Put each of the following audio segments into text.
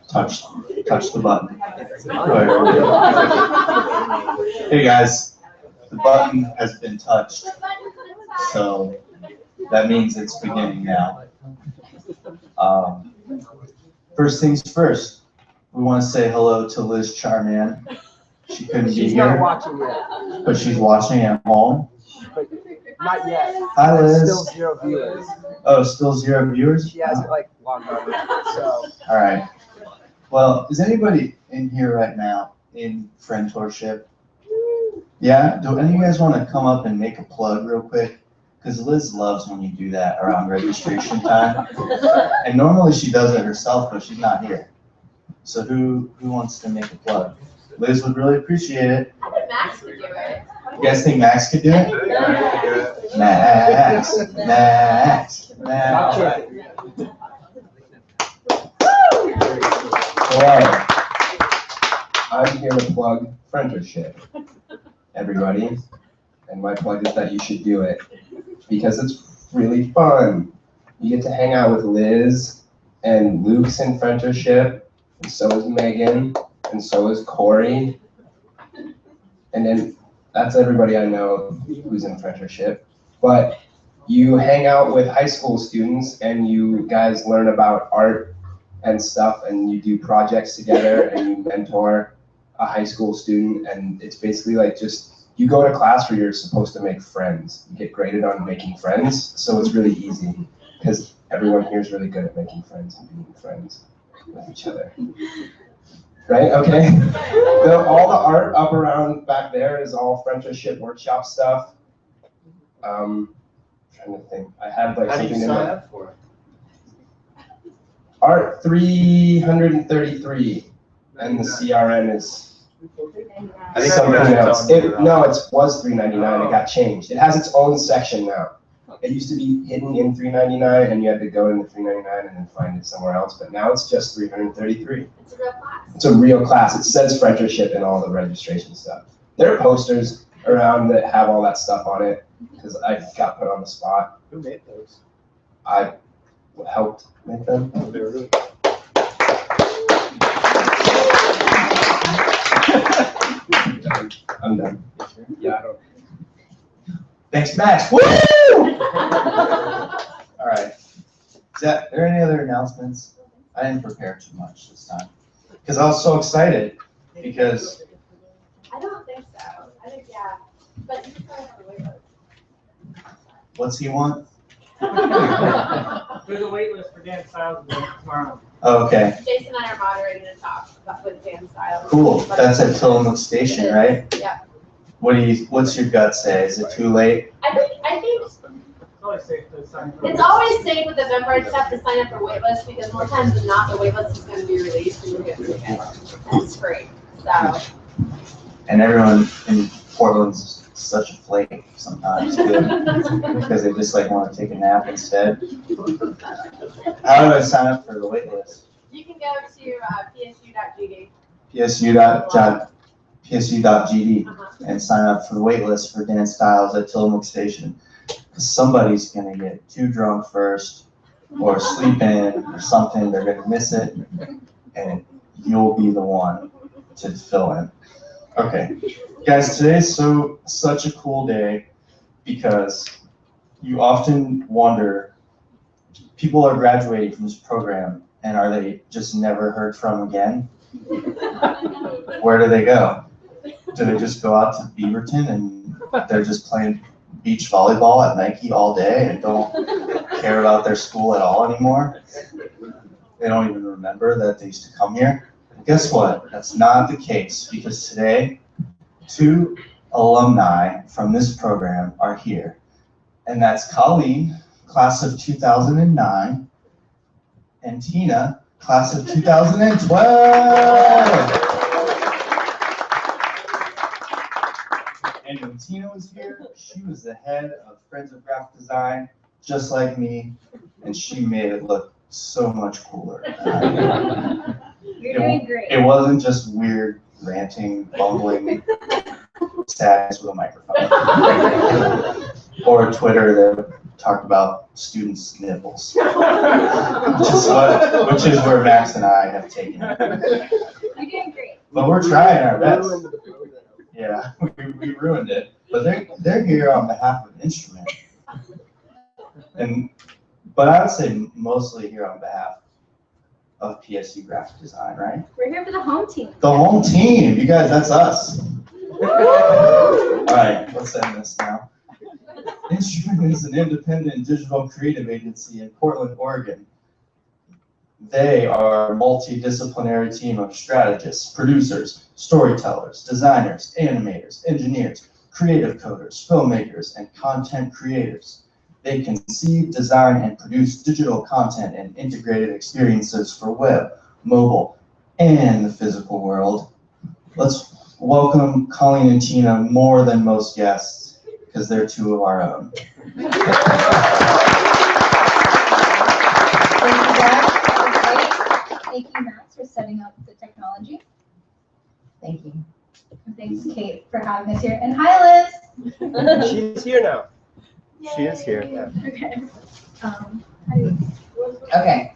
touch the button. Hey guys, the button has been touched, so that means it's beginning now. First things first, we want to say hello to Liz Charman. She couldn't be here. She's not watching yet. But she's watching at home. But not yet. Hi, Liz. Still 0 viewers. Oh, still 0 viewers? She hasn't like logged on yet, so. All right. Well, is anybody in here right now in Friendtorship? Yeah? Do any of you guys want to come up and make a plug real quick? Because Liz loves when you do that around registration time. And normally she does it herself, but she's not here. So who wants to make a plug? Liz would really appreciate it. I think Max could do it. You guys think Max could do it? Max. Hello. I'm here to plug Friendtorship, everybody. And my plug is that you should do it because it's really fun. You get to hang out with Liz, and Luke's in Friendtorship, and so is Megan, and so is Corey. And then that's everybody I know who's in Friendtorship. But you hang out with high school students and you guys learn about art and stuff, and you do projects together and you mentor a high school student, and it's basically like just, you go to class where you're supposed to make friends. You get graded on making friends, so it's really easy because everyone here is really good at making friends and being friends with each other. Right, okay. All the art up around back there is all Friendtorship workshop stuff. Trying to think, I had like something in my for it? Art 333, and the CRN is I think something else. it Was $3.99. It got changed. It has its own section now. It used to be hidden in $3.99, and you had to go into $3.99 and then find it somewhere else. But now it's just $333. It's a real class. It's a real class. It says Friendtorship in all the registration stuff. There are posters around that have all that stuff on it because I got put on the spot. Who made those? I helped make them. Oh, they were really. I'm done. Yeah, I don't. Thanks, Max. Woo! All right. Are there any other announcements? I didn't prepare too much this time because I was so excited because. I don't think so. I think, yeah. But you can try it on the wait list. What's he want? There's a wait list for Dan Styles tomorrow. Oh, okay. Jason and I are moderating a talk with Dan Styles. Cool. That's at Tillamook Station, right? Yeah. What's your gut say? Is it too late? I think It's always safe to sign up. it's always safe with the member. I just have to sign up for wait list because more times than not, the wait list is going to be released and you'll get through it. And it's free. So. And everyone in Portland's such a flake sometimes too, because they just like want to take a nap instead. How do I sign up for the wait list? You can go to PSU.GD. PSU.GD and sign up for the wait list for Dan Styles at Tillamook Station. Because somebody's gonna get too drunk first, or sleep in, or something. They're gonna miss it, and you'll be the one to fill in. Okay, guys, today's such a cool day because you often wonder, people are graduating from this program and are they just never heard from again? Where do they go? Do they just go out to Beaverton and they're just playing beach volleyball at Nike all day and don't care about their school at all anymore? They don't even remember that they used to come here? Guess what? That's not the case because today, 2 alumni from this program are here. And that's Colleen, class of 2009, and Tina, class of 2012. And when Tina was here, she was the head of Friends of Graphic Design, just like me, and she made it look so much cooler. You're doing great. It wasn't just weird, ranting, bumbling sadness with a microphone. Or Twitter that talked about students' nipples, which is where Max and I have taken it. You're doing great. But we're trying our best. Ruined the program. Yeah, we ruined it. But they're here on behalf of an instrument. But I would say mostly here on behalf of PSU Graphic Design, right? We're here for the home team. The home team, you guys, that's us. All right, let's end this now. Instrument is an independent digital creative agency in Portland, Oregon. They are a multidisciplinary team of strategists, producers, storytellers, designers, animators, engineers, creative coders, filmmakers, and content creators. They conceive, design, and produce digital content and integrated experiences for web, mobile, and the physical world. Let's welcome Colleen and Tina more than most guests, because they're two of our own. Thank you, Brad. Thank you, Max, for setting up the technology. Thank you. And thanks, Kate, for having us here. And hi, Liz. She's here now. She is here. Okay. How do you- Okay.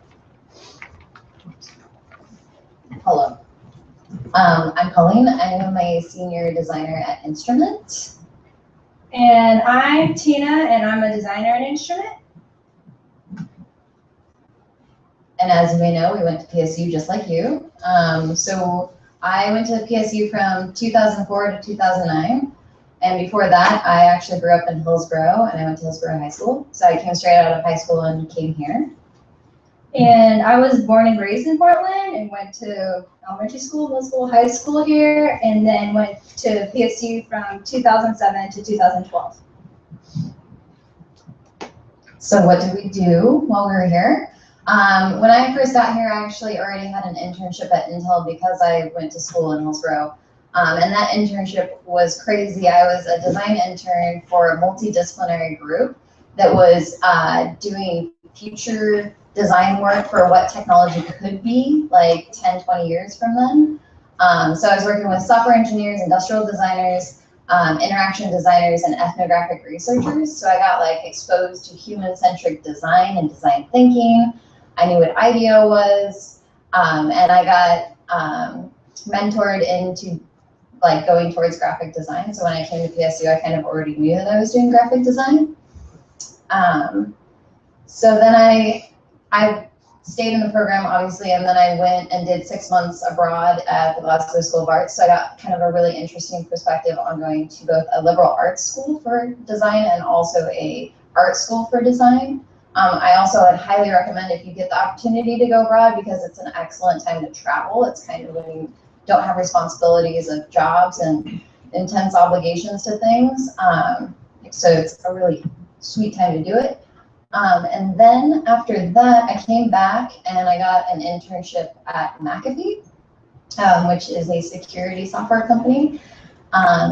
Hello. I'm Colleen. I am a senior designer at Instrument. And I'm Tina, and I'm a designer at Instrument. And as you may know, we went to PSU just like you. So I went to PSU from 2004 to 2009. And before that, I actually grew up in Hillsborough, and I went to Hillsborough High School. So I came straight out of high school and came here. And I was born and raised in Portland and went to elementary school, middle school, high school here, and then went to PSU from 2007 to 2012. So what did we do while we were here? When I first got here, I actually already had an internship at Intel because I went to school in Hillsborough. And that internship was crazy. I was a design intern for a multidisciplinary group that was doing future design work for what technology could be like 10, 20 years from then. So I was working with software engineers, industrial designers, interaction designers, and ethnographic researchers. So I got like exposed to human-centric design and design thinking. I knew what IDEO was, and I got mentored into like going towards graphic design. So when I came to PSU, I kind of already knew that I was doing graphic design. So then I stayed in the program, obviously, and then I went and did 6 months abroad at the Glasgow School of Arts. So I got kind of a really interesting perspective on going to both a liberal arts school for design and also a art school for design. I also would highly recommend if you get the opportunity to go abroad because it's an excellent time to travel. It's kind of when you don't have responsibilities of jobs and intense obligations to things. So it's a really sweet time to do it. And then after that, I came back and I got an internship at McAfee, which is a security software company.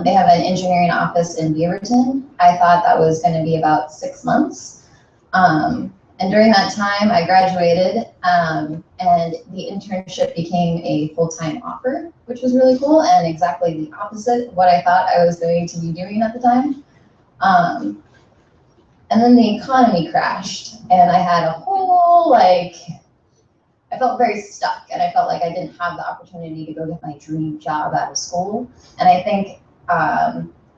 They have an engineering office in Beaverton. I thought that was going to be about 6 months. And during that time, I graduated, and the internship became a full-time offer, which was really cool, and exactly the opposite of what I thought I was going to be doing at the time. And then the economy crashed, and I had a whole, I felt very stuck, and I felt like I didn't have the opportunity to go get my dream job out of school. And I think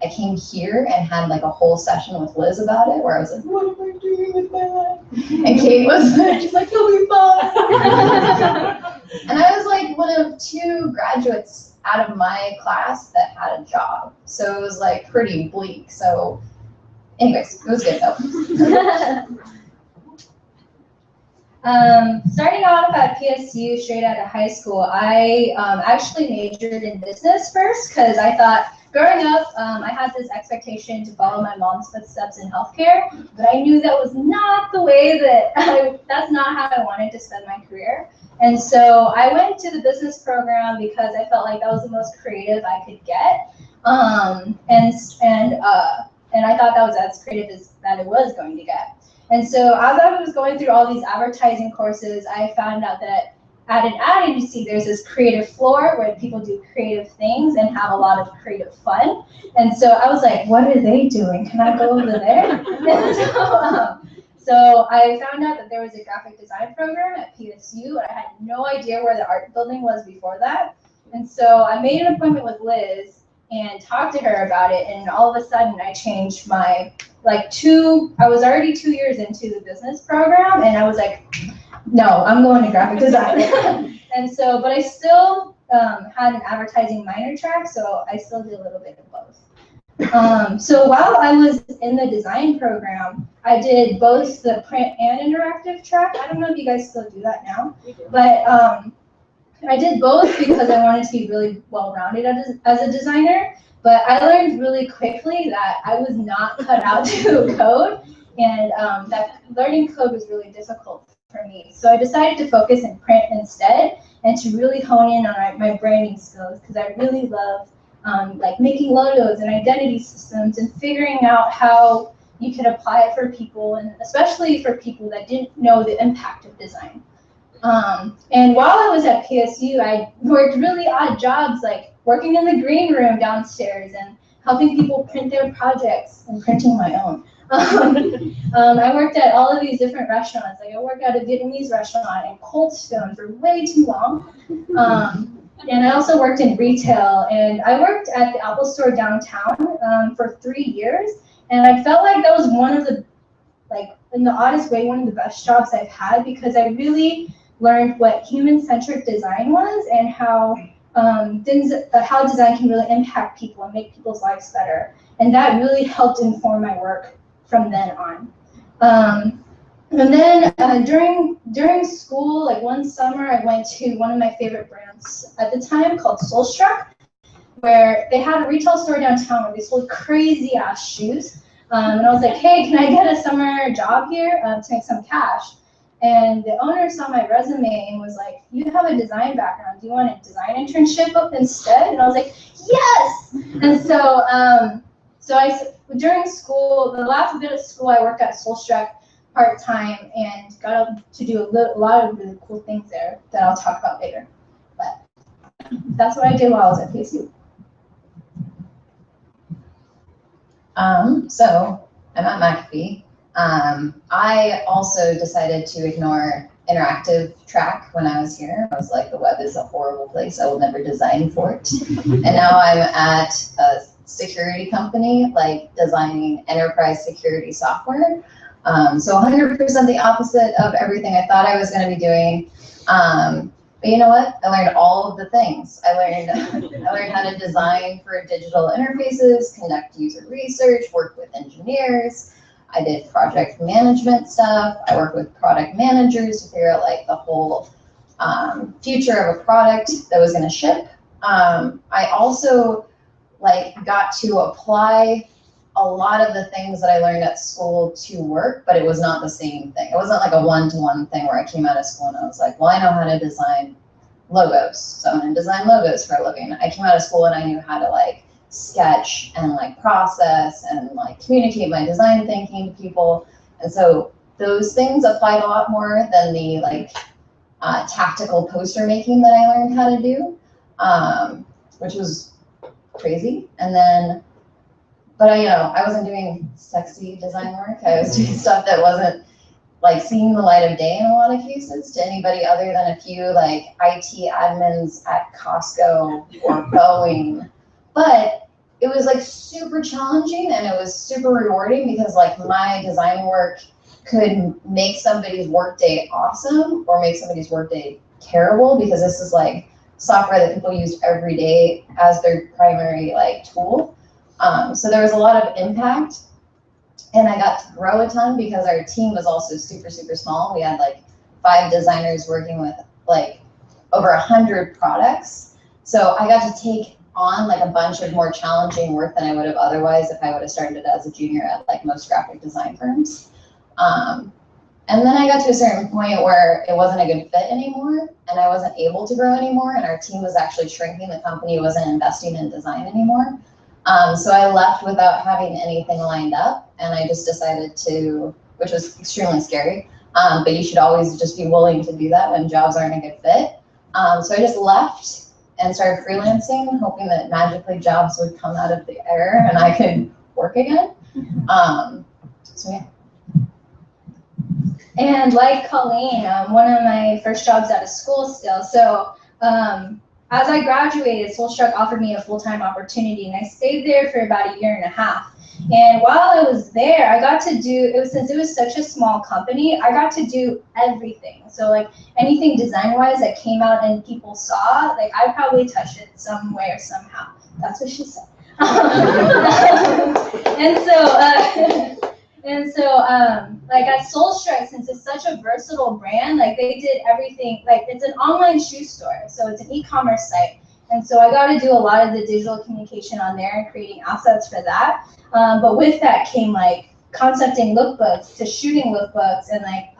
I came here and had like a whole session with Liz about it, where I was like, what am I doing with my life? And Kate was she's like, you'll be fine. And I was like one of 2 graduates out of my class that had a job. So it was like pretty bleak. So anyways, it was good though. Starting off at PSU straight out of high school, I actually majored in business first because I thought growing up, I had this expectation to follow my mom's footsteps in healthcare, but I knew that was not the way that's not how I wanted to spend my career. And so I went to the business program because I felt like that was the most creative I could get. And I thought that was as creative as that it was going to get. And so as I was going through all these advertising courses, I found out that at an ad agency, there's this creative floor where people do creative things and have a lot of creative fun. And so I was like, what are they doing? Can I go over there? So I found out that there was a graphic design program at PSU, and I had no idea where the art building was before that. And so I made an appointment with Liz and talked to her about it, and all of a sudden I changed my, I was already 2 years into the business program, and I was like, no, I'm going to graphic design. And so, but I still had an advertising minor track, so I still did a little bit of both. So while I was in the design program, I did both the print and interactive track. I don't know if you guys still do that now, but I did both because I wanted to be really well-rounded as a designer. But I learned really quickly that I was not cut out to code, and that learning code was really difficult for me. So I decided to focus in print instead, and to really hone in on my branding skills, because I really love making logos and identity systems and figuring out how you could apply it for people, and especially for people that didn't know the impact of design. And while I was at PSU, I worked really odd jobs, like working in the green room downstairs and helping people print their projects and printing my own. I worked at all of these different restaurants. Like I worked at a Vietnamese restaurant in Cold Stone for way too long. And I also worked in retail, and I worked at the Apple Store downtown for 3 years. And I felt like that was one of the, in the oddest way, one of the best jobs I've had, because I really learned what human-centric design was, and how design can really impact people and make people's lives better. And that really helped inform my work from then on. And then during school, one summer, I went to one of my favorite brands at the time called Soulstruck, where they had a retail store downtown where they sold crazy ass shoes. And I was like, hey, can I get a summer job here to make some cash? And the owner saw my resume and was like, you have a design background. Do you want a design internship up instead? And I was like, yes! And so, during school, the last bit of school, I worked at Soulstruck part-time and got to do a lot of really cool things there that I'll talk about later. But that's what I did while I was at PSU. So I'm at McAfee. I also decided to ignore interactive track when I was here. I was like, the web is a horrible place. I will never design for it. And now I'm at a security company, designing enterprise security software. So 100% the opposite of everything I thought I was going to be doing. But you know what? I learned all of the things. I learned how to design for digital interfaces, conduct user research, work with engineers. I did project management stuff. I worked with product managers to figure out the whole future of a product that was going to ship. I also got to apply a lot of the things that I learned at school to work, but it was not the same thing. It wasn't like a one-to-one thing where I came out of school and I was like, well, I know how to design logos, so I'm going to design logos for a living. I came out of school and I knew how to sketch and process and communicate my design thinking to people. And so those things applied a lot more than the tactical poster making that I learned how to do, which was crazy. And then, but I wasn't doing sexy design work. I was doing stuff that wasn't seeing the light of day in a lot of cases to anybody other than a few IT admins at Costco or Boeing. But it was super challenging, and it was super rewarding because my design work could make somebody's workday awesome or make somebody's workday terrible, because this is software that people use every day as their primary tool. So there was a lot of impact, and I got to grow a ton because our team was also super, super small. We had 5 designers working with over 100 products. So I got to take on a bunch of more challenging work than I would have otherwise if I would have started as a junior at most graphic design firms. And then I got to a certain point where it wasn't a good fit anymore, and I wasn't able to grow anymore, and our team was actually shrinking. The company wasn't investing in design anymore. So I left without having anything lined up, and I just decided to, which was extremely scary, but you should always just be willing to do that when jobs aren't a good fit. So I just left and started freelancing, hoping that magically jobs would come out of the air and I could work again. So yeah. And like Colleen, one of my first jobs out of school still. So as I graduated, Soulstruck offered me a full-time opportunity, and I stayed there for about 1.5 years. And while I was there, I got to do, since it was such a small company, I got to do everything. So like anything design-wise that came out and people saw, like I probably touched it some way or somehow. That's what she said. And so, like at Soulstruck, since it's such a versatile brand, like they did everything, like it's an online shoe store, so it's an e-commerce site. And so I got to do a lot of the digital communication on there and creating assets for that. But with that came like concepting lookbooks to shooting lookbooks and like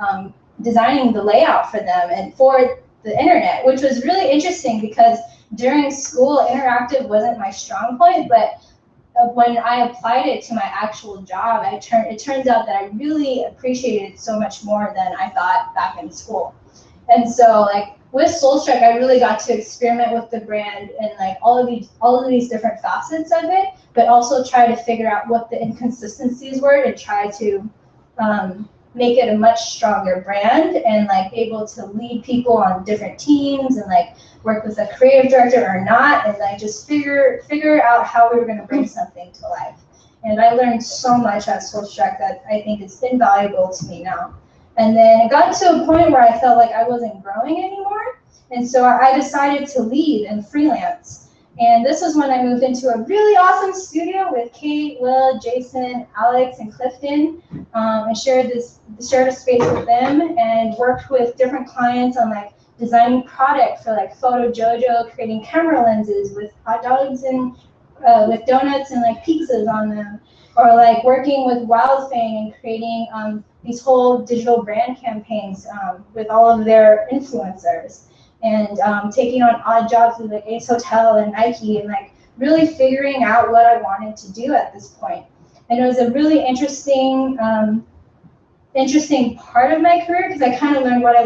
designing the layout for them and for the internet, which was really interesting because during school, interactive wasn't my strong point, but when I applied it to my actual job, it turns out that I really appreciated it so much more than I thought back in school. And so like with Soulstruck, I really got to experiment with the brand and like all of these different facets of it, but also try to figure out what the inconsistencies were to try to make it a much stronger brand and like able to lead people on different teams and like work with a creative director or not, and like just figure out how we were going to bring something to life. And I learned so much at Soulstruck that I think it's invaluable to me now. And then it got to a point where I felt like I wasn't growing anymore, and so I decided to leave and freelance. And this was when I moved into a really awesome studio with Kate, Will, Jason, Alex, and Clifton, and shared a space with them and worked with different clients on like designing product for like Photo Jojo, creating camera lenses with hot dogs and with donuts and like pizzas on them, or like working with Wildfang and creating these whole digital brand campaigns with all of their influencers, and taking on odd jobs with like Ace Hotel and Nike, and like really figuring out what I wanted to do at this point. And it was a really interesting part of my career because I kind of learned what I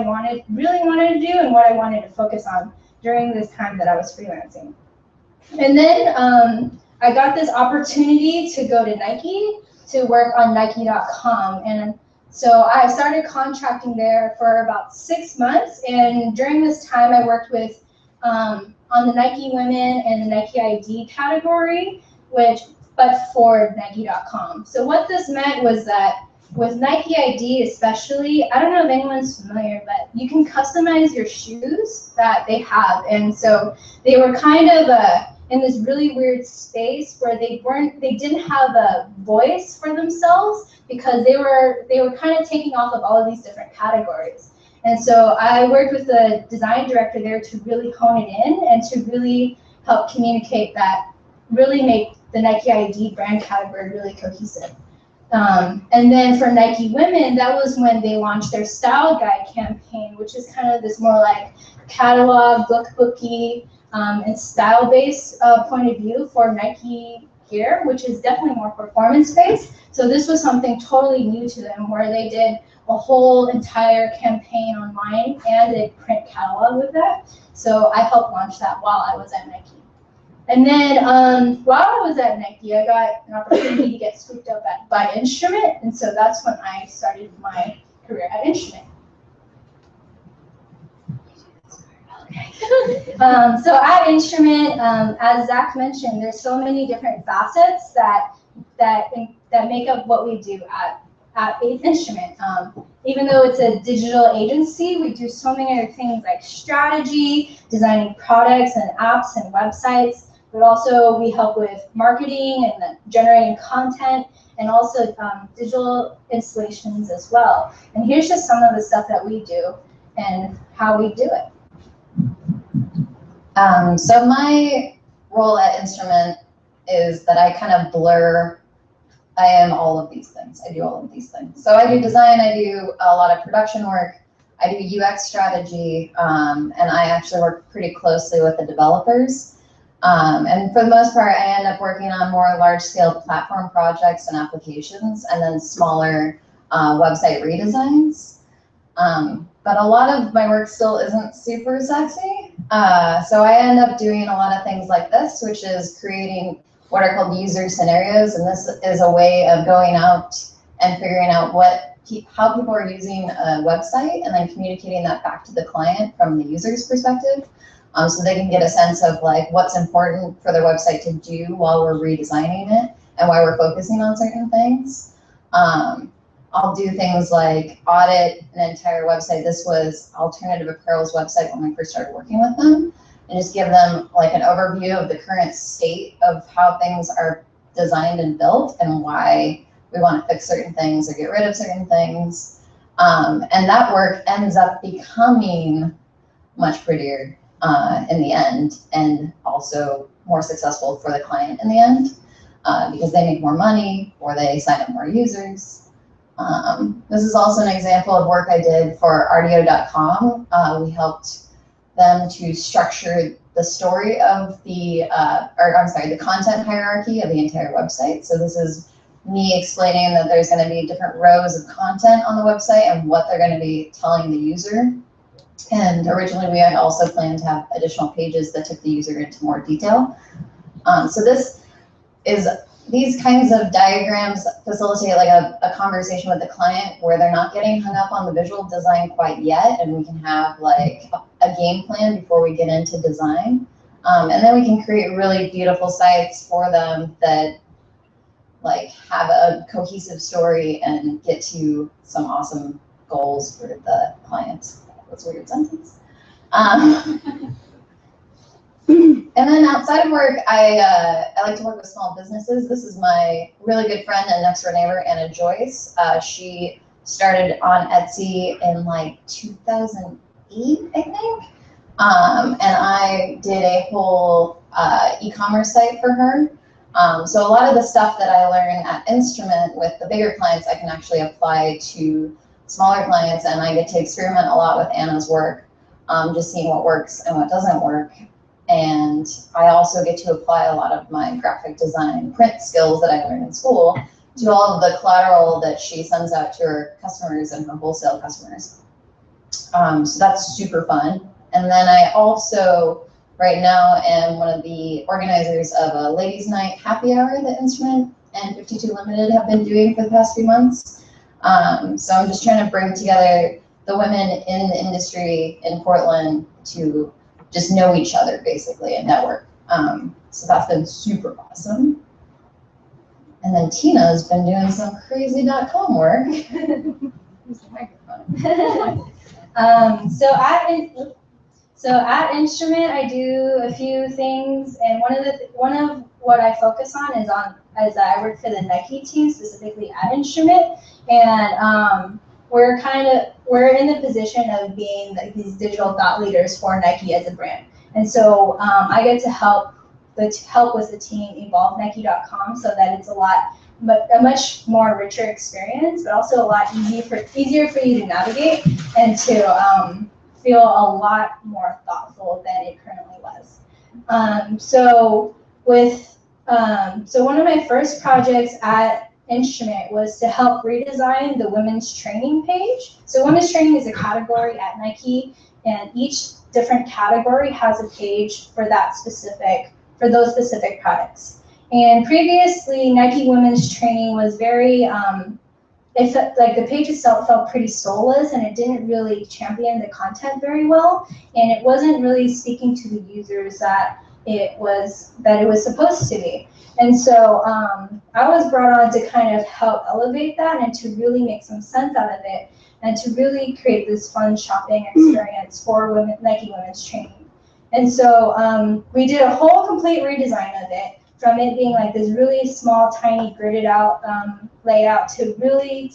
really wanted to do and what I wanted to focus on during this time that I was freelancing. And then I got this opportunity to go to Nike to work on Nike.com, and so I started contracting there for about 6 months, and during this time I worked with on the Nike Women and the Nike ID category, but for Nike.com. So what this meant was that with Nike ID especially, I don't know if anyone's familiar, but you can customize your shoes that they have. And so they were kind of in this really weird space where they didn't have a voice for themselves because they were kind of taking off of all of these different categories. And so I worked with the design director there to really hone it in and to really help communicate that, really make the Nike ID brand category really cohesive. And then for Nike Women, that was when they launched their style guide campaign, which is kind of this more like catalog, lookbooky, and style-based point of view for Nike gear, which is definitely more performance-based. So this was something totally new to them, where they did a whole entire campaign online and a print catalog with that. So I helped launch that while I was at Nike. And then while I was at Nike, I got an opportunity to get scooped up by Instrument, and so that's when I started my career at Instrument. So at Instrument, as Zach mentioned, there's so many different facets that make up what we do at Instrument. Even though it's a digital agency, we do so many other things like strategy, designing products and apps and websites, but also we help with marketing and generating content, and also digital installations as well. And here's just some of the stuff that we do and how we do it. So my role at Instrument is that I kind of blur, I am all of these things. I do all of these things. So I do design, I do a lot of production work, I do UX strategy, and I actually work pretty closely with the developers. And for the most part, I end up working on more large-scale platform projects and applications, and then smaller website redesigns. But a lot of my work still isn't super sexy. So I end up doing a lot of things like this, which is creating what are called user scenarios. And this is a way of going out and figuring out how people are using a website and then communicating that back to the client from the user's perspective. So they can get a sense of like what's important for their website to do while we're redesigning it and why we're focusing on certain things. I'll do things like audit an entire website. This was Alternative Apparel's website when we first started working with them, and just give them like an overview of the current state of how things are designed and built and why we want to fix certain things or get rid of certain things. And that work ends up becoming much prettier in the end, and also more successful for the client in the end, because they make more money or they sign up more users. This is also an example of work I did for RDO.com. We helped them to structure the story of the content hierarchy of the entire website. So this is me explaining that there's going to be different rows of content on the website and what they're going to be telling the user. And originally we had also planned to have additional pages that took the user into more detail. So these kinds of diagrams facilitate like a conversation with the client where they're not getting hung up on the visual design quite yet, and we can have like a game plan before we get into design. And then we can create really beautiful sites for them that like have a cohesive story and get to some awesome goals for the clients. That's a weird sentence. And then outside of work, I like to work with small businesses. This is my really good friend and next door neighbor, Anna Joyce. She started on Etsy in like 2008, I think. And I did a whole e-commerce site for her. So a lot of the stuff that I learn at Instrument with the bigger clients, I can actually apply to smaller clients, and I get to experiment a lot with Anna's work, just seeing what works and what doesn't work. And I also get to apply a lot of my graphic design print skills that I learned in school to all of the collateral that she sends out to her customers and her wholesale customers. So that's super fun. And then I also, right now, am one of the organizers of a ladies' night happy hour that Instrument and 52 Limited have been doing for the past few months. So I'm just trying to bring together the women in the industry in Portland to just know each other basically and network. So that's been super awesome. And then Tina's been doing some crazy.com work. Use the microphone. So at Instrument, I do a few things, and one of what I focus on is I work for the Nike team, specifically at Instrument, and we're in the position of being like these digital thought leaders for Nike as a brand. And so I get to help with the team evolve Nike.com so that it's a much more richer experience, but also a lot easier for you to navigate and to feel a lot more thoughtful than it currently was. So one of my first projects at Instrument was to help redesign the women's training page. So women's training is a category at Nike, and each different category has a page for those specific products. And previously, Nike women's training was very, the page itself felt pretty soulless, and it didn't really champion the content very well, and it wasn't really speaking to the users that it was supposed to be. And so I was brought on to kind of help elevate that and to really make some sense out of it and to really create this fun shopping experience for Nike women's training. And so we did a whole complete redesign of it, from it being like this really small, tiny, gridded out layout to really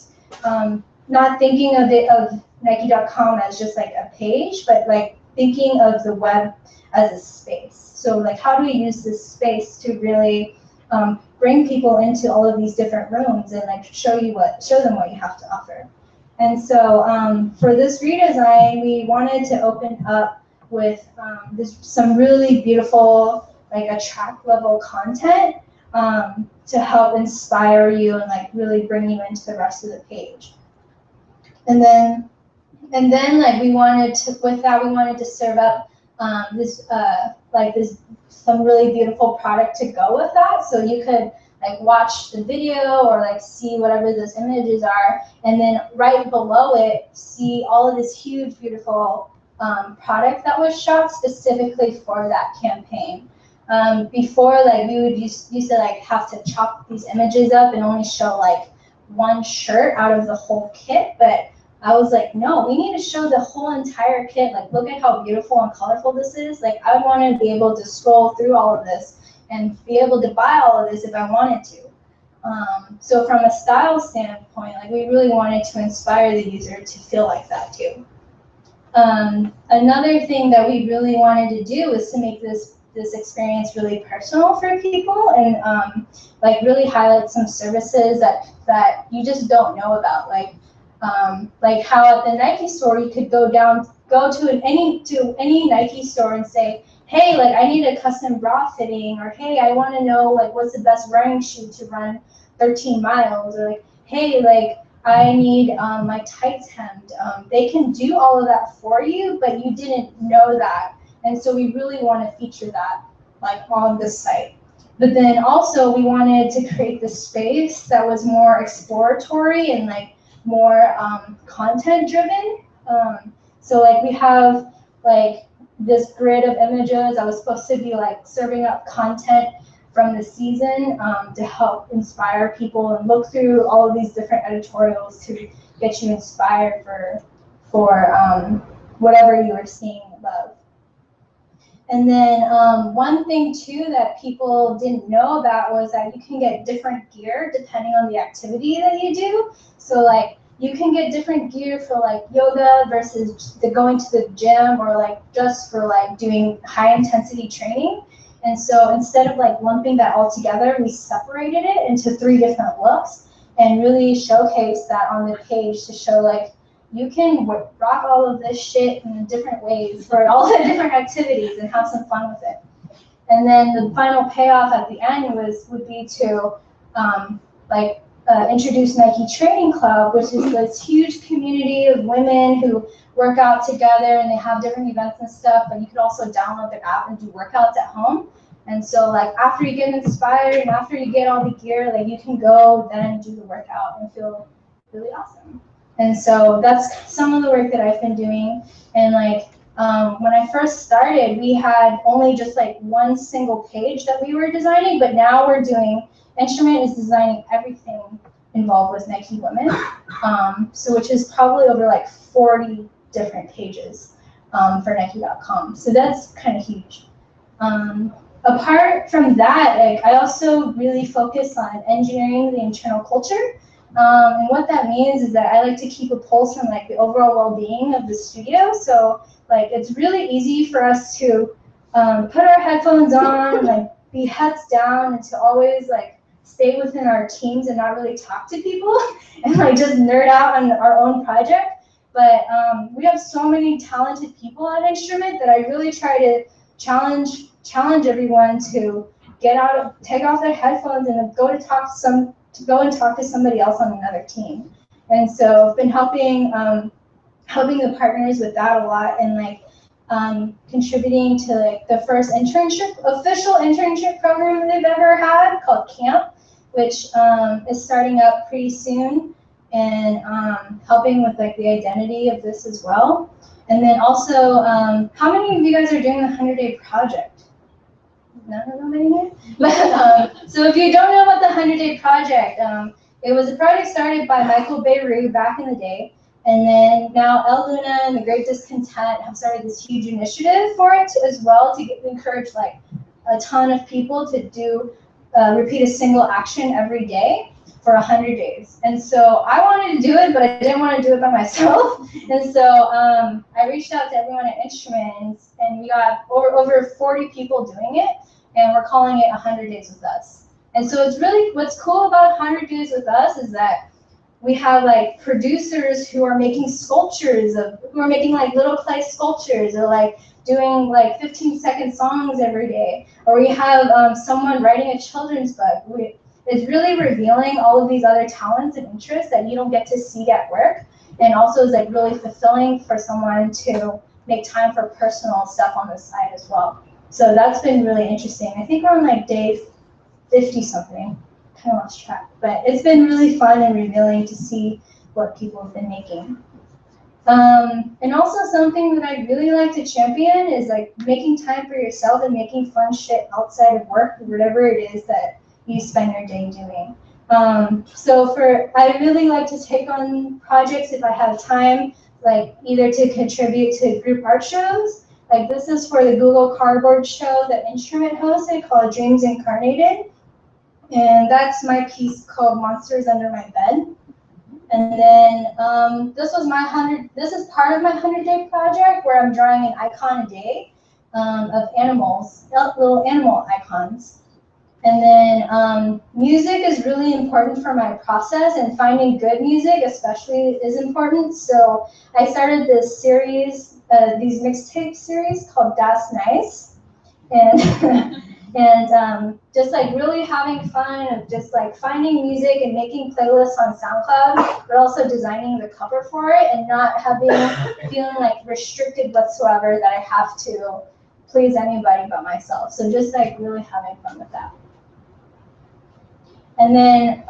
not thinking of Nike.com as just like a page, but like thinking of the web as a space. So like, how do we use this space to really bring people into all of these different rooms and like show them what you have to offer. And so for this redesign, we wanted to open up with some really beautiful, like attract level content to help inspire you and like really bring you into the rest of the page. And then like we wanted to serve up some really beautiful product to go with that. So you could like watch the video or like see whatever those images are, and then right below it see all of this huge beautiful product that was shot specifically for that campaign. Before, like we would used to like have to chop these images up and only show like one shirt out of the whole kit, but I was like, no, we need to show the whole entire kit. Like, look at how beautiful and colorful this is. Like, I want to be able to scroll through all of this and be able to buy all of this if I wanted to. So from a style standpoint, like we really wanted to inspire the user to feel like that too. Another thing that we really wanted to do was to make this experience really personal for people, and like really highlight some services that you just don't know about, like how at the Nike store you could go to any Nike store and say, hey, like I need a custom bra fitting, or hey, I want to know like what's the best running shoe to run 13 miles, or like, hey, like I need my tights hemmed. They can do all of that for you, but you didn't know that. And so we really want to feature that like on this site. But then also we wanted to create the space that was more exploratory and like more content driven. So like we have like this grid of images that was supposed to be like serving up content from the season to help inspire people and look through all of these different editorials to get you inspired for whatever you are seeing above. And then one thing too that people didn't know about was that you can get different gear depending on the activity that you do. So like you can get different gear for like yoga versus going to the gym, or like just for like doing high intensity training. And so instead of like lumping that all together, we separated it into 3 different looks and really showcase that on the page to show like you can rock all of this shit in different ways for all the different activities and have some fun with it. And then the final payoff at the end would be to introduce Nike Training Club, which is this huge community of women who work out together, and they have different events and stuff, but you could also download the app and do workouts at home. And so like after you get inspired and after you get all the gear, like you can go then do the workout and feel really awesome. And so that's some of the work that I've been doing. And like when I first started, we had only just like one single page that we were designing, but now we're doing, Instrument is designing everything involved with Nike Women, so which is probably over like 40 different pages for Nike.com. So that's kind of huge. Apart from that, like I also really focus on engineering the internal culture. And what that means is that I like to keep a pulse on like the overall well-being of the studio. So like it's really easy for us to put our headphones on, like be heads down, and to always like stay within our teams and not really talk to people and like just nerd out on our own project. But we have so many talented people at Instrument that I really try to challenge everyone to take off their headphones and go and talk to somebody else on another team. And so I've been helping the partners with that a lot, and like contributing to like the first official internship program they've ever had called Camp, which is starting up pretty soon, and helping with like the identity of this as well. And then also, how many of you guys are doing the 100-day project? None of them in here? But, so if you don't know about the 100-day project, it was a project started by Michael Beirut back in the day. And then now El Luna and the Great Discontent have started this huge initiative for it as well, to encourage like a ton of people to do repeat a single action every day for 100 days. And so I wanted to do it, but I didn't want to do it by myself. And so I reached out to everyone at Instruments, and we got over 40 people doing it, and we're calling it 100 Days with Us. And so it's really, what's cool about 100 Days with Us is that we have like producers who are making sculptures, who are making like little clay sculptures, or like doing like 15-second songs every day. Or we have someone writing a children's book. It's really revealing all of these other talents and interests that you don't get to see at work, and also is like really fulfilling for someone to make time for personal stuff on the side as well. So that's been really interesting. I think we're on like day 50 something. Kind of lost track, but it's been really fun and revealing to see what people have been making. And also something that I really like to champion is like making time for yourself and making fun shit outside of work, whatever it is that you spend your day doing. I really like to take on projects if I have time, like either to contribute to group art shows. Like this is for the Google Cardboard show that Instrument hosted called Dreams Incarnated. And that's my piece called Monsters Under My Bed. And then this is part of my 100-day project where I'm drawing an icon a day of animals, little animal icons. And then music is really important for my process, and finding good music especially is important. So I started this series, these mixtape series called Das Nice. And and just like really having fun of just like finding music and making playlists on SoundCloud, but also designing the cover for it and not feeling like restricted whatsoever that I have to please anybody but myself. So just like really having fun with that. And then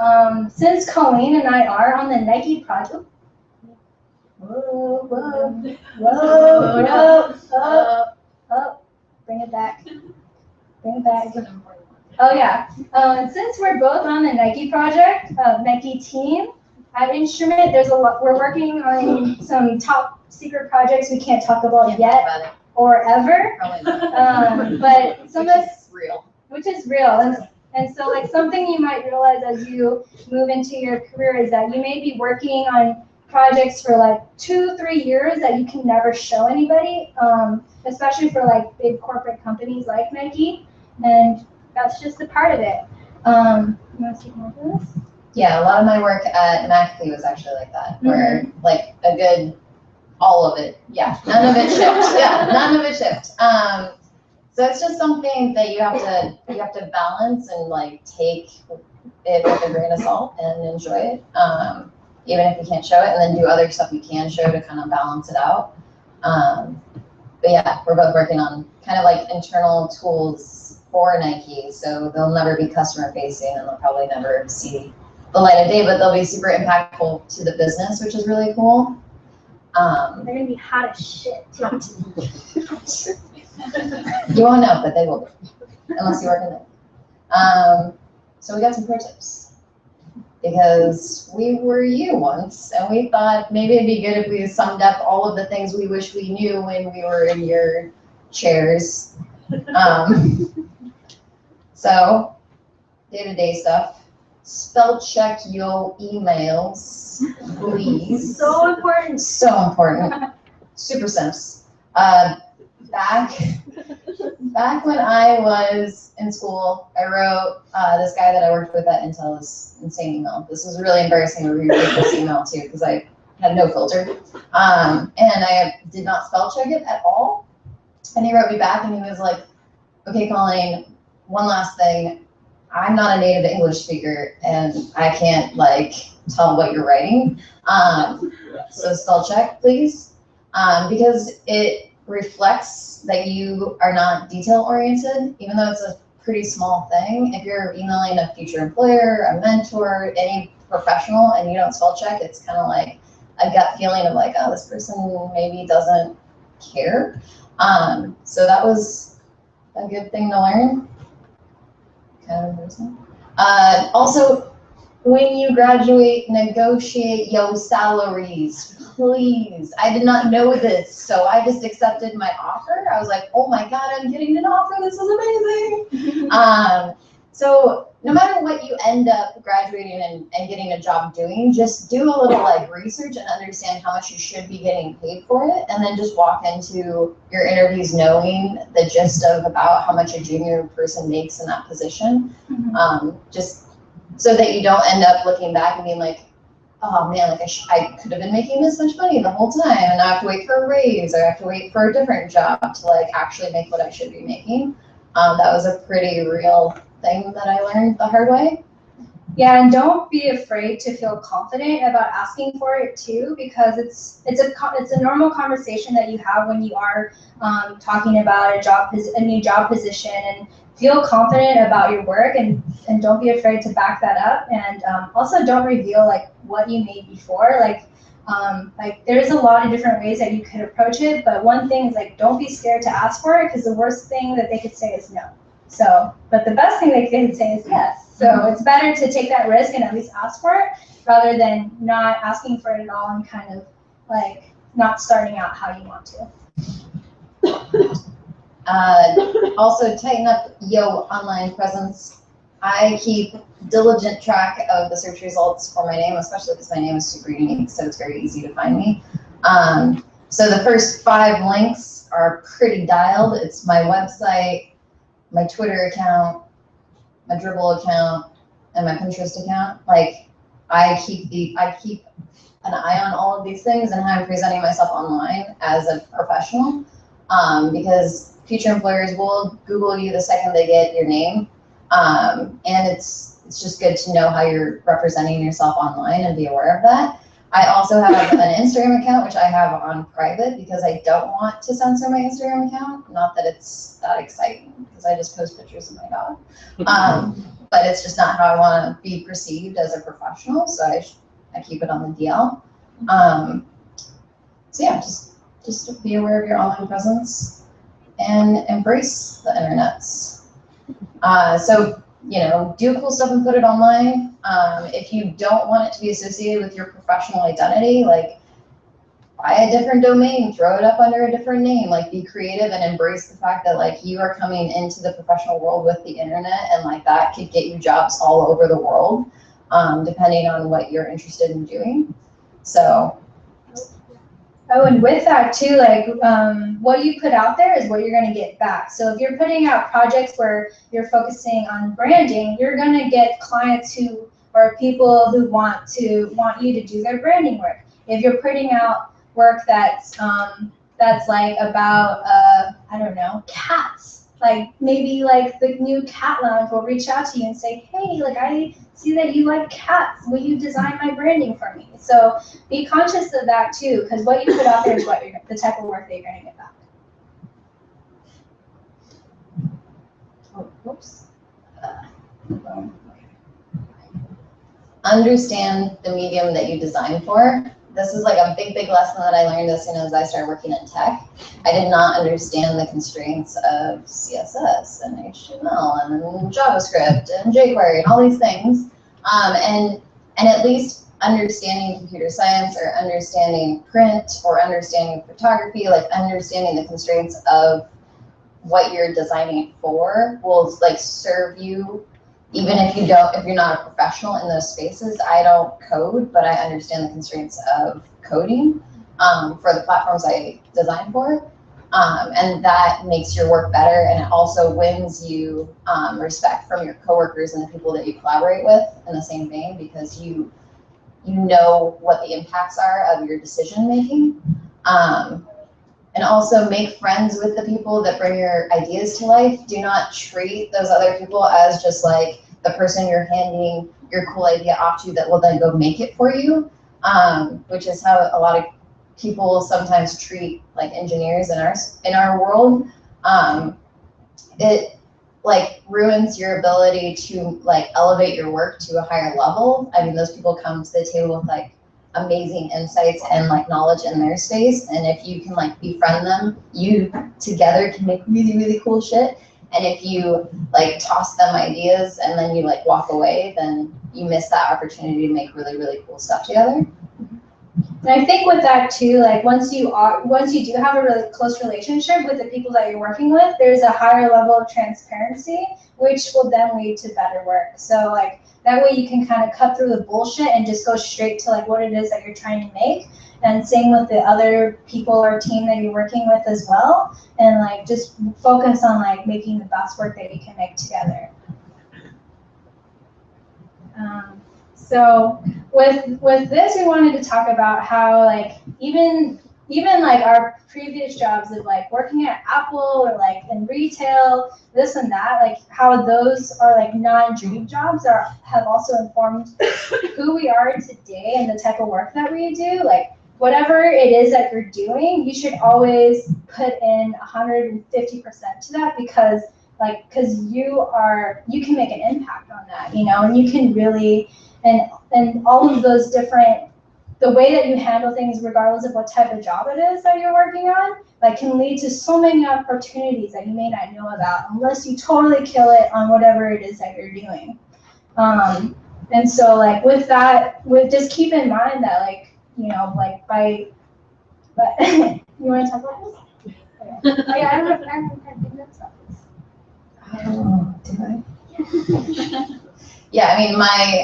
since Colleen and I are on the Nike project, bring it back. Bring it back. Oh yeah. Since we're both on the Nike project, Nike team at Instrument, we're working on some top secret projects we can't talk about yet or ever. But some of which is real. And so like something you might realize as you move into your career is that you may be working on projects for like 2-3 years that you can never show anybody, especially for like big corporate companies like Nike, and that's just a part of it. You want to speak more to this? Yeah, a lot of my work at McAfee was actually like that, where like a good, all of it, none of it shipped. None of it shipped. So it's just something that you have to balance and like take it with a grain of salt and enjoy it. Even if you can't show it, and then do other stuff you can show to kind of balance it out. But yeah, we're both working on kind of like internal tools for Nike, so they'll never be customer facing and they'll probably never see the light of day, but they'll be super impactful to the business, which is really cool. They're gonna be hot as shit too. You won't know, but they will be, unless you work in it. So we got some pro tips, because we were you once, and we thought maybe it'd be good if we summed up all of the things we wish we knew when we were in your chairs. So, day-to-day stuff. Spell check your emails, please. So important. So important. Super simps. Back when I was in school, I wrote this guy that I worked with at Intel this insane email. This was really embarrassing to reread this email too, because I had no filter. And I did not spell check it at all. And he wrote me back and he was like, okay, Colleen, one last thing. I'm not a native English speaker and I can't like tell what you're writing. So spell check, please. Because it reflects that you are not detail oriented, even though it's a pretty small thing. If you're emailing a future employer, a mentor, any professional, and you don't spell check, it's kind of like a gut feeling of like, oh, this person maybe doesn't care. So that was a good thing to learn. Kind of embarrassing. Also, when you graduate, negotiate your salaries, please. I did not know this, so I just accepted my offer. I was like, oh my God, I'm getting an offer, this is amazing. So no matter what you end up graduating and getting a job doing, just do a little like research and understand how much you should be getting paid for it, and then just walk into your interviews knowing the gist of about how much a junior person makes in that position. Just so that you don't end up looking back and being like, oh man, like I could have been making this much money the whole time, and I have to wait for a raise, or I have to wait for a different job to like actually make what I should be making. That was a pretty real thing that I learned the hard way. Yeah, and don't be afraid to feel confident about asking for it too, because it's a normal conversation that you have when you are talking about a new job position, and feel confident about your work, and don't be afraid to back that up, and also don't reveal like what you made before. Like there's a lot of different ways that you could approach it, but one thing is like don't be scared to ask for it, because the worst thing that they could say is no. So, but the best thing they could say is yes. So it's better to take that risk and at least ask for it, rather than not asking for it at all and kind of like not starting out how you want to. Also, tighten up yo online presence. I keep diligent track of the search results for my name, especially because my name is super unique, so it's very easy to find me. So the first 5 links are pretty dialed. It's my website, my Twitter account, my Dribble account, and my Pinterest account. Like I keep an eye on all of these things and how I'm presenting myself online as a professional, because future employers will Google you the second they get your name, and it's just good to know how you're representing yourself online and be aware of that. I also have an Instagram account, which I have on private because I don't want to censor my Instagram account. Not that it's that exciting, because I just post pictures of my dog. But it's just not how I want to be perceived as a professional, so I keep it on the DL. So yeah, just be aware of your online presence and embrace the internets. So, you know, do cool stuff and put it online. If you don't want it to be associated with your professional identity, like buy a different domain, throw it up under a different name, like be creative and embrace the fact that like you are coming into the professional world with the internet, and like that could get you jobs all over the world, depending on what you're interested in doing. So. Oh, and with that too, like what you put out there is what you're going to get back. So if you're putting out projects where you're focusing on branding, you're going to get clients who or people who want you to do their branding work. If you're putting out work that's like about I don't know, cats, like maybe like the new cat lounge will reach out to you and say, hey, like I see that you like cats, will you design my branding for me? So be conscious of that too, because what you put out there is what the type of work that you're going to get back. Oh, oops. Understand the medium that you design for. This is like a big lesson that I learned as soon as I started working in tech. I did not understand the constraints of CSS and HTML and JavaScript and jQuery and all these things. And at least understanding computer science or understanding print or understanding photography, like understanding the constraints of what you're designing for will like serve you. Even if you're not a professional in those spaces. I don't code, but I understand the constraints of coding for the platforms I design for. And that makes your work better, and it also wins you respect from your coworkers and the people that you collaborate with in the same vein, because you know what the impacts are of your decision making. And also make friends with the people that bring your ideas to life. Do not treat those other people as just like the person you're handing your cool idea off to that will then go make it for you, which is how a lot of people sometimes treat like engineers in our world. It like ruins your ability to like elevate your work to a higher level. I mean, those people come to the table with like amazing insights and like knowledge in their space, and if you can like befriend them, you together can make really cool shit. And if you like toss them ideas and then you like walk away, then you miss that opportunity to make really cool stuff together. And I think with that too, like once you do have a really close relationship with the people that you're working with, there's a higher level of transparency, which will then lead to better work. So like that way you can kind of cut through the bullshit and just go straight to like what it is that you're trying to make. And same with the other people or team that you're working with as well. And like just focus on like making the best work that you can make together. So with this, we wanted to talk about how like even even like our previous jobs of like working at Apple or like in retail, this and that, like how those are like non-dream jobs have also informed who we are today and the type of work that we do. Like whatever it is that you're doing, you should always put in 150% to that because you can make an impact on that, you know, and you can really, and all of those different, the way that you handle things, regardless of what type of job it is that you're working on, like can lead to so many opportunities that you may not know about unless you totally kill it on whatever it is that you're doing. And so like with that, just keep in mind that like, you know, like but you want to talk about this? Okay. Oh yeah, I don't have big notes about this. Oh, did I? Yeah, I mean,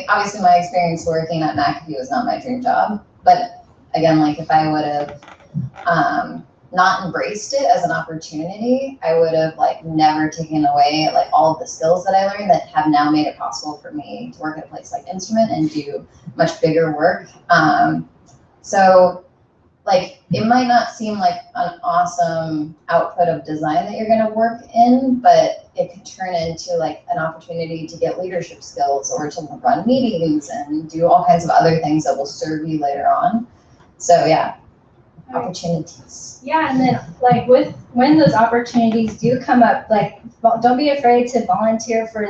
obviously my experience working at McAfee was not my dream job, but again, like if I would have not embraced it as an opportunity, I would have like never taken away like all of the skills that I learned that have now made it possible for me to work at a place like Instrument and do much bigger work. So like it might not seem like an awesome output of design that you're going to work in, but it could turn into like an opportunity to get leadership skills or to run meetings and do all kinds of other things that will serve you later on. So yeah, opportunities. Yeah, and then like when those opportunities do come up, like don't be afraid to volunteer for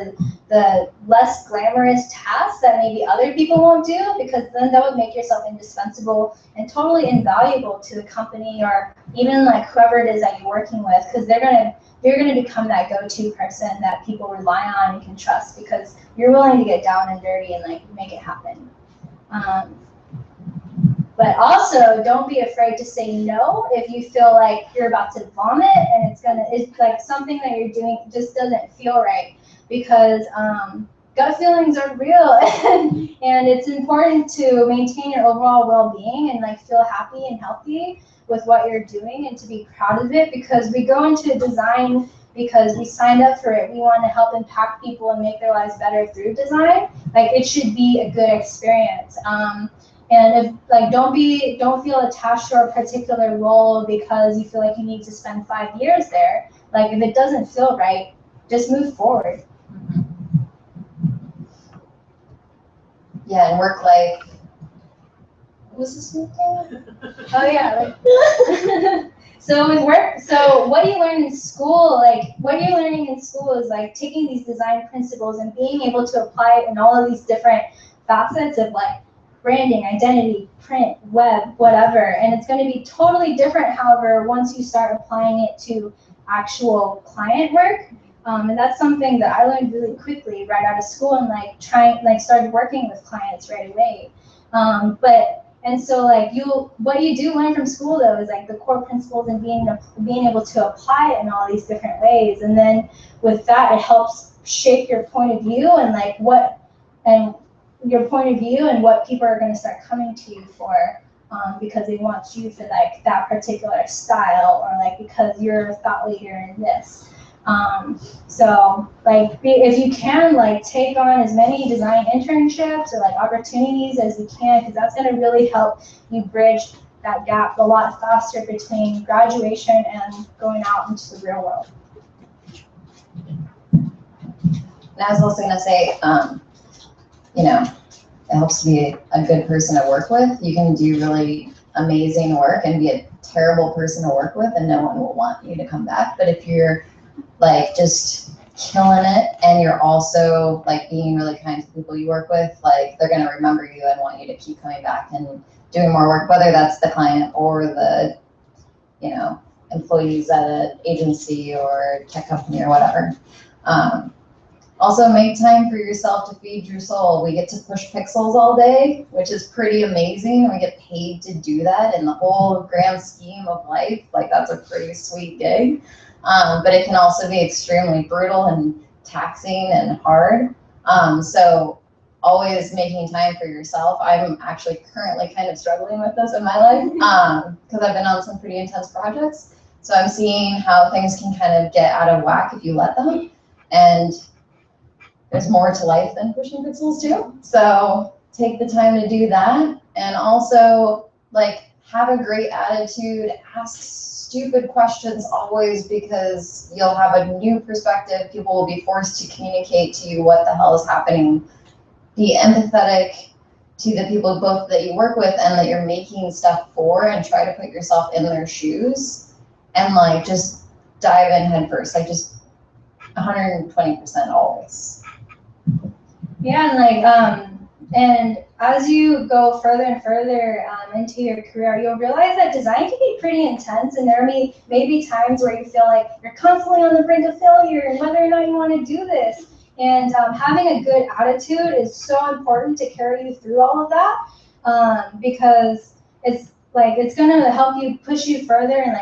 the less glamorous tasks that maybe other people won't do, because then that would make yourself indispensable and totally invaluable to the company or even like whoever it is that you're working with, because you're gonna become that go-to person that people rely on and can trust because you're willing to get down and dirty and like make it happen. But also, don't be afraid to say no if you feel like you're about to vomit and it's like something that you're doing just doesn't feel right, because gut feelings are real and it's important to maintain your overall well-being and like feel happy and healthy with what you're doing and to be proud of it, because we go into design because we signed up for it. We want to help impact people and make their lives better through design. Like it should be a good experience. And if like don't feel attached to a particular role because you feel like you need to spend 5 years there. Like if it doesn't feel right, just move forward. Yeah, and work life. What was this weekend? Oh yeah, like so with work, so what you learn in school, like what you're learning in school is like taking these design principles and being able to apply it in all of these different facets of like branding, identity, print, web, whatever. And it's going to be totally different, however, once you start applying it to actual client work. And that's something that I learned really quickly right out of school and like started working with clients right away. And so like what you do learn from school though is like the core principles and being able to apply it in all these different ways. And then with that, it helps shape your point of view and like your point of view and what people are going to start coming to you for, because they want you for like that particular style or like because you're a thought leader in this. So like if you can like take on as many design internships or like opportunities as you can, because that's going to really help you bridge that gap a lot faster between graduation and going out into the real world. And I was also going to say, you know, it helps to be a good person to work with. You can do really amazing work and be a terrible person to work with and no one will want you to come back. But if you're like just killing it and you're also like being really kind to people you work with, like they're going to remember you and want you to keep coming back and doing more work, whether that's the client or the, you know, employees at an agency or tech company or whatever. Also, make time for yourself to feed your soul. We get to push pixels all day, which is pretty amazing. We get paid to do that in the whole grand scheme of life. Like, that's a pretty sweet gig. But it can also be extremely brutal and taxing and hard. So always making time for yourself. I'm actually currently kind of struggling with this in my life because I've been on some pretty intense projects. So I'm seeing how things can kind of get out of whack if you let them. And there's more to life than pushing pixels too. So take the time to do that. And also like have a great attitude, ask stupid questions always, because you'll have a new perspective. People will be forced to communicate to you what the hell is happening. Be empathetic to the people both that you work with and that you're making stuff for, and try to put yourself in their shoes, and like just dive in head first, like just 120% always. Yeah, and like and as you go further and further into your career, you'll realize that design can be pretty intense, and there may be times where you feel like you're constantly on the brink of failure and whether or not you want to do this. And having a good attitude is so important to carry you through all of that, because it's gonna help you push you further and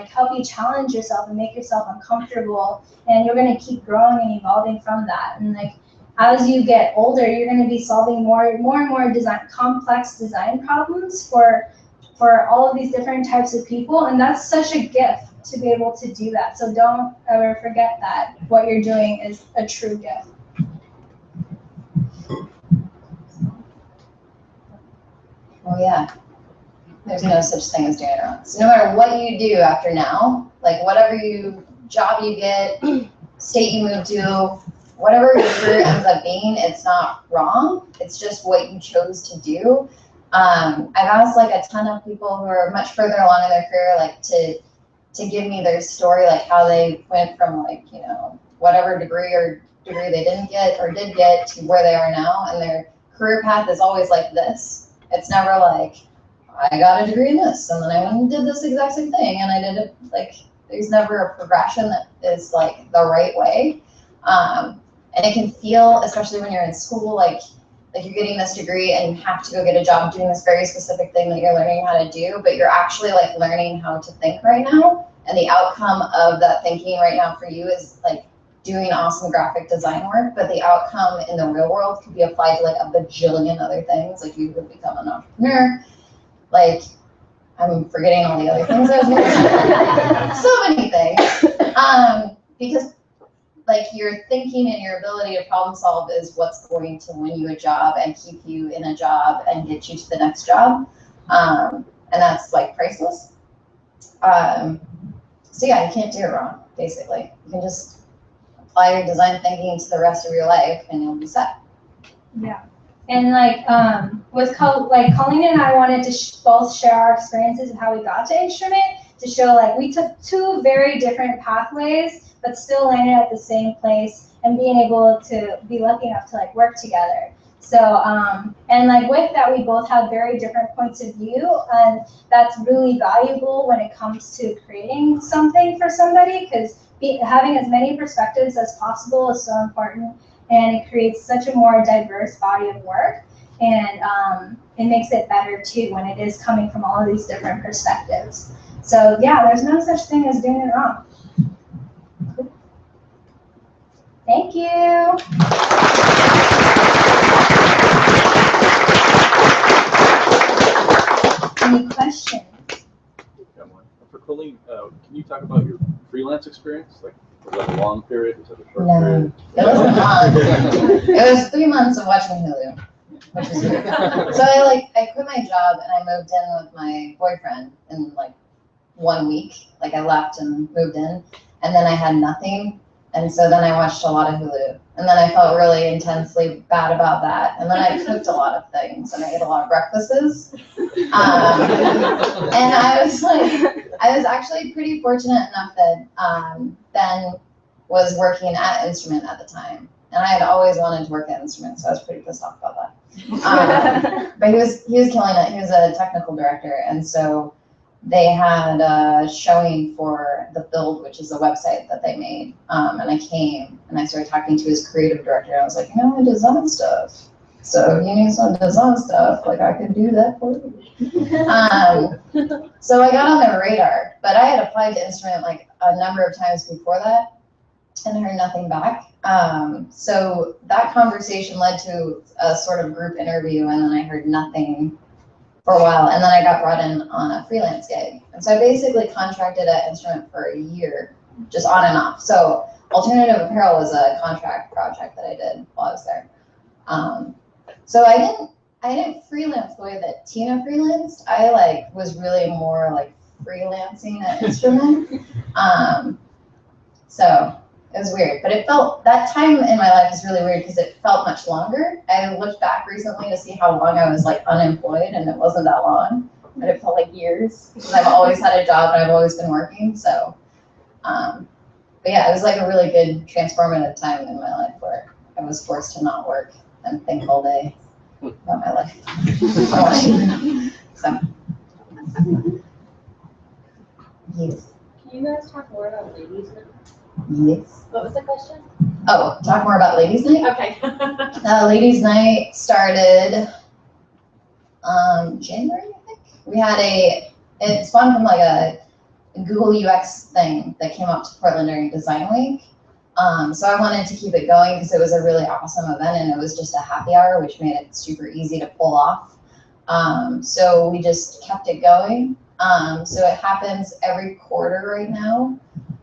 help you challenge yourself and make yourself uncomfortable, and you're gonna keep growing and evolving from that. And like as you get older, you're gonna be solving more and more complex design problems for all of these different types of people, and that's such a gift to be able to do that. So don't ever forget that what you're doing is a true gift. Oh yeah, there's no such thing as doing it wrong. So no matter what you do after now, like whatever job you get, state you move to, whatever your career ends up being, it's not wrong. It's just what you chose to do. I've asked like a ton of people who are much further along in their career, like to give me their story, like how they went from like, you know, whatever degree they didn't get or did get to where they are now, and their career path is always like this. It's never like, I got a degree in this, and then I went and did this exact same thing, and I did it, like, there's never a progression that is like the right way. And it can feel, especially when you're in school, like you're getting this degree and you have to go get a job doing this very specific thing that you're learning how to do, but you're actually like learning how to think right now. And the outcome of that thinking right now for you is like doing awesome graphic design work, but the outcome in the real world could be applied to like a bajillion other things. Like you could become an entrepreneur. Like I'm forgetting all the other things I was mentioning. So many things. Because like your thinking and your ability to problem solve is what's going to win you a job and keep you in a job and get you to the next job. And that's like priceless. So yeah, you can't do it wrong, basically. You can just apply your design thinking to the rest of your life and you'll be set. Yeah. And like with Colleen and I wanted to both share our experiences of how we got to instrument, to show like we took two very different pathways but still landed at the same place, and being able to be lucky enough to like work together. So and like with that, we both have very different points of view, and that's really valuable when it comes to creating something for somebody, because having as many perspectives as possible is so important, and it creates such a more diverse body of work, and it makes it better too when it is coming from all of these different perspectives. So yeah, there's no such thing as doing it wrong. Thank you. Any questions? For Colleen, can you talk about your freelance experience? Like, was that a long period? Was that a short period? It wasn't long. It was 3 months of watching Hulu, which is weird. So I quit my job and I moved in with my boyfriend in like 1 week. Like I left and moved in, and then I had nothing. And so then I watched a lot of Hulu, and then I felt really intensely bad about that. And then I cooked a lot of things, and I ate a lot of breakfasts. And I was actually pretty fortunate enough that Ben was working at Instrument at the time. And I had always wanted to work at Instrument, so I was pretty pissed off about that. But he was killing it. He was a technical director, and so they had a showing for The Build, which is a website that they made. And I came and I started talking to his creative director. And I was like, you know, I design stuff. So if you need some design stuff, like I could do that for you. So I got on their radar, but I had applied to Instrument like a number of times before that and heard nothing back. So that conversation led to a sort of group interview, and then I heard nothing for a while, and then I got brought in on a freelance gig. And so I basically contracted at Instrument for a year, just on and off. So Alternative Apparel was a contract project that I did while I was there. So I I didn't freelance the way that Tina freelanced. I like was really more like freelancing an instrument. So it was weird, but it felt, that time in my life is really weird because it felt much longer. I looked back recently to see how long I was like unemployed, and it wasn't that long, but it felt like years because I've always had a job and I've always been working. So, but yeah, it was like a really good transformative time in my life where I was forced to not work and think all day about my life. So, yes. Can you guys talk more about ladies night? Yes. What was the question? Oh, talk more about ladies' night? Okay. Ladies' night started January, I think. We had it spawned from like a Google UX thing that came up to Portland during Design Week. So I wanted to keep it going because it was a really awesome event and it was just a happy hour, which made it super easy to pull off. So we just kept it going. So it happens every quarter right now.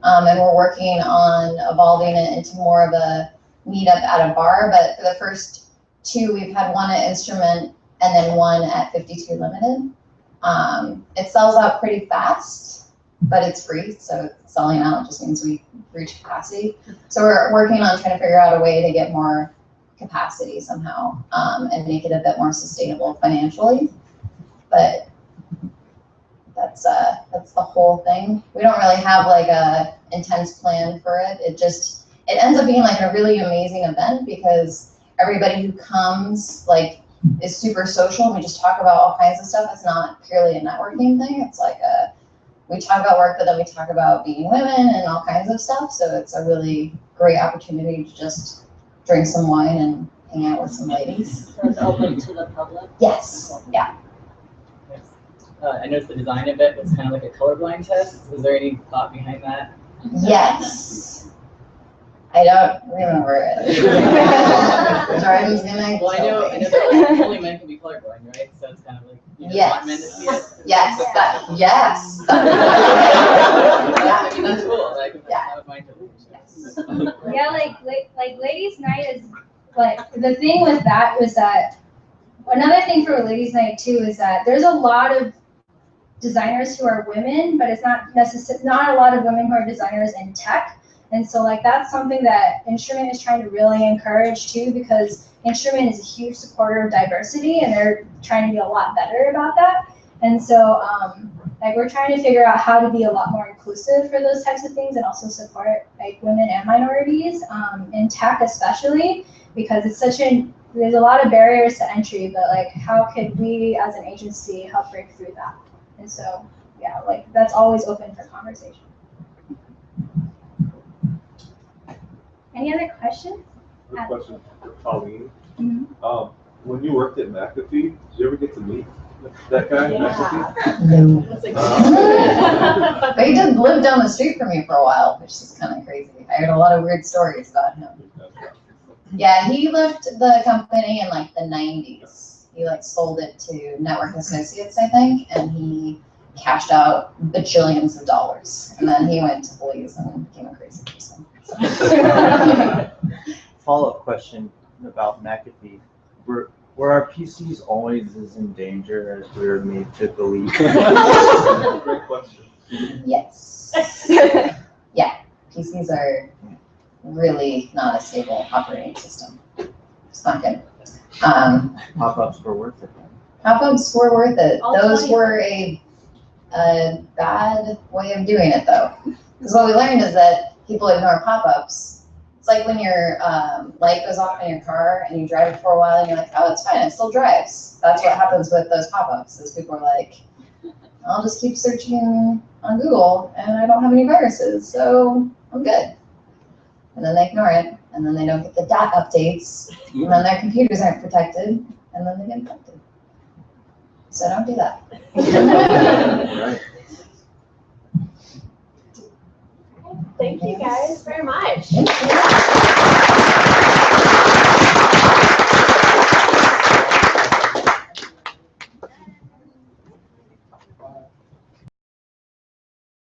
And we're working on evolving it into more of a meetup at a bar. But for the first two, we've had one at Instrument and then one at 52 Limited. It sells out pretty fast, but it's free. So selling out just means we reach capacity. So we're working on trying to figure out a way to get more capacity somehow and make it a bit more sustainable financially. But that's the whole thing. We don't really have like a intense plan for it. It ends up being like a really amazing event because everybody who comes like is super social. We just talk about all kinds of stuff. It's not purely a networking thing. It's like we talk about work, but then we talk about being women and all kinds of stuff. So it's a really great opportunity to just drink some wine and hang out with some ladies. So it's open to the public? Yes. Yeah. I noticed the design of it was kind of like a colorblind test. Was there any thought behind that? Yes. I don't remember it. Jordan's gonna Well, I know that like, only men can be colorblind, right? So it's kind of like you just want men to see it. Yes. Yes. I mean, that's cool. Like, I would mind to Yeah, like ladies' night is like the thing with that was that another thing for ladies' night too is that there's a lot of designers who are women, but it's not a lot of women who are designers in tech. And so like that's something that Instrument is trying to really encourage too, because Instrument is a huge supporter of diversity and they're trying to be a lot better about that. And so like we're trying to figure out how to be a lot more inclusive for those types of things and also support like women and minorities in tech especially, because it's there's a lot of barriers to entry, but like how could we as an agency help break through that? And so, yeah, like that's always open for conversation. Any other questions? Quick question for Colleen. Mm-hmm. When you worked at McAfee, did you ever get to meet that guy? Yeah. No. But he did live down the street from me for a while, which is kind of crazy. I heard a lot of weird stories about him. Yeah, he left the company in like the 90s. He like sold it to Network Associates, I think, and he cashed out bajillions of dollars. And then he went to Belize and became a crazy person. So. Follow-up question about McAfee. Were our PCs always as in danger as we were made to believe? Great question. Yes. Yeah, PCs are really not a stable operating system. It's not good. Pop-ups were worth it. Pop-ups were worth it. I'll Those tell you. were a bad way of doing it though. Because what we learned is that people ignore pop-ups. It's like when your light goes off in your car and you drive it for a while and you're like, oh, it's fine, it still drives. That's what happens with those pop-ups, is people are like, I'll just keep searching on Google and I don't have any viruses, so I'm good. And then they ignore it, and then they don't get the dot updates, and then their computers aren't protected, and then they get infected. So don't do that. Right. Thank you guys very much. Thank you.